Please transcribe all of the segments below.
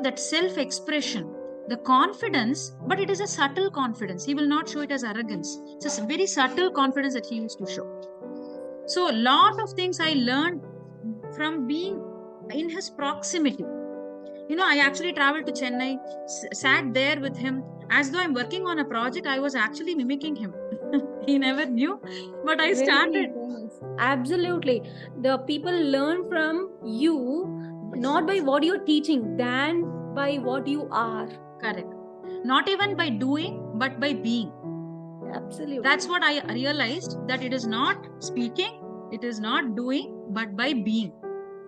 that self-expression, the confidence, but it is a subtle confidence. He will not show it as arrogance. It's a very subtle confidence that he used to show. So a lot of things I learned from being in his proximity. I actually traveled to Chennai, sat there with him as though I'm working on a project. I was actually mimicking him. He never knew, but I started. Nice. Absolutely. The people learn from you, not by what you're teaching, than by what you are. Correct. Not even by doing, but by being. Absolutely. That's what I realized, that it is not speaking, it is not doing, but by being.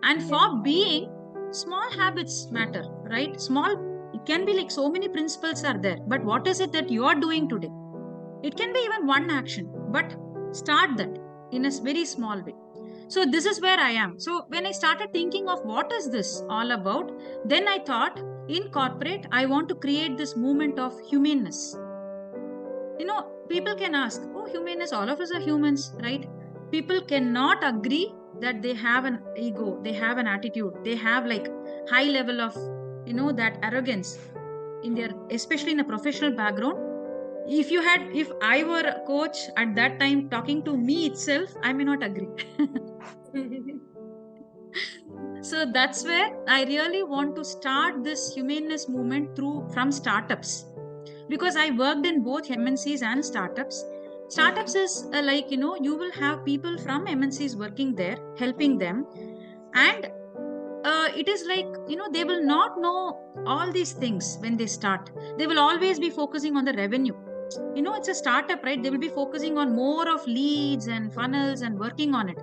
And for being, small habits matter, right? Small, it can be like so many principles are there, but what is it that you are doing today? It can be even one action, but start that in a very small way. So this is where I am. So when I started thinking of what is this all about, then I thought in corporate, I want to create this movement of humaneness. People can ask, oh, humaneness, all of us are humans, right? People cannot agree that they have an ego, they have an attitude, they have like high level of, that arrogance in their, especially in a professional background. If I were a coach at that time talking to me itself, I may not agree. So that's where I really want to start this humaneness movement from startups, because I worked in both MNCs and startups. Startups is you will have people from MNCs working there, helping them, and it is like, they will not know all these things when they start. They will always be focusing on the revenue. It's a startup, right? They will be focusing on more of leads and funnels and working on it.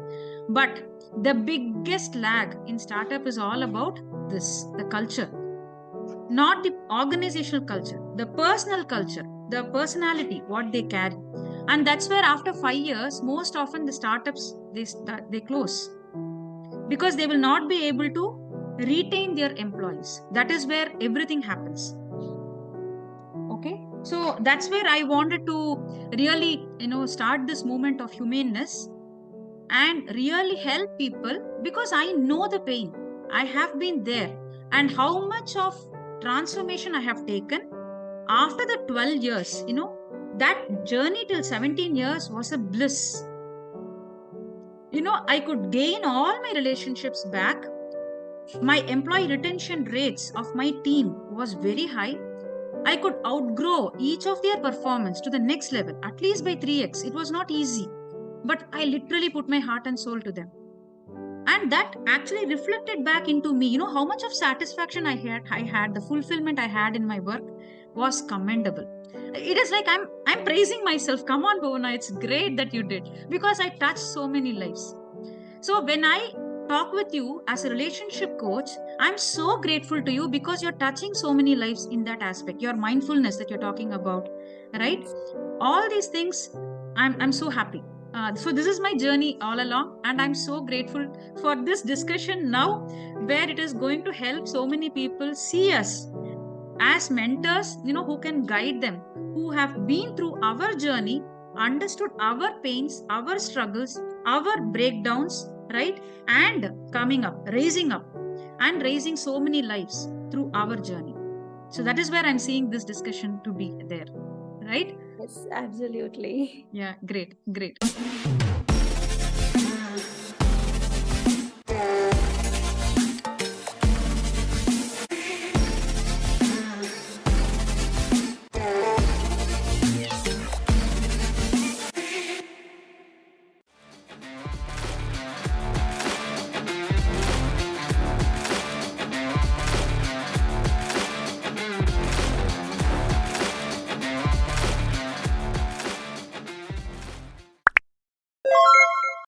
But the biggest lag in startup is all about this, the culture, not the organizational culture, the personal culture, the personality, what they carry. And that's where after 5 years, most often the startups, they close, because they will not be able to retain their employees. That is where everything happens. Okay, so that's where I wanted to really, start this movement of humaneness and really help people, because I know the pain. I have been there, and how much of transformation I have taken after the 12 years. That journey till 17 years was a bliss. I could gain all my relationships back. My employee retention rates of my team was very high. I could outgrow each of their performance to the next level, at least by 3x. It was not easy, but I literally put my heart and soul to them. And that actually reflected back into me. How much of satisfaction I had, the fulfillment I had in my work was commendable. It is like I'm praising myself. Come on, Bhuvana, it's great that you did, because I touched so many lives. So when I talk with you as a relationship coach, I'm so grateful to you, because you're touching so many lives in that aspect. Your mindfulness that you're talking about, right? All these things, I'm so happy. So this is my journey all along, and I'm so grateful for this discussion now, where it is going to help so many people see us as mentors, who can guide them, who have been through our journey, understood our pains, our struggles, our breakdowns, right? And coming up, and raising so many lives through our journey. So that is where I'm seeing this discussion to be there, right? Yes, absolutely. Yeah, great.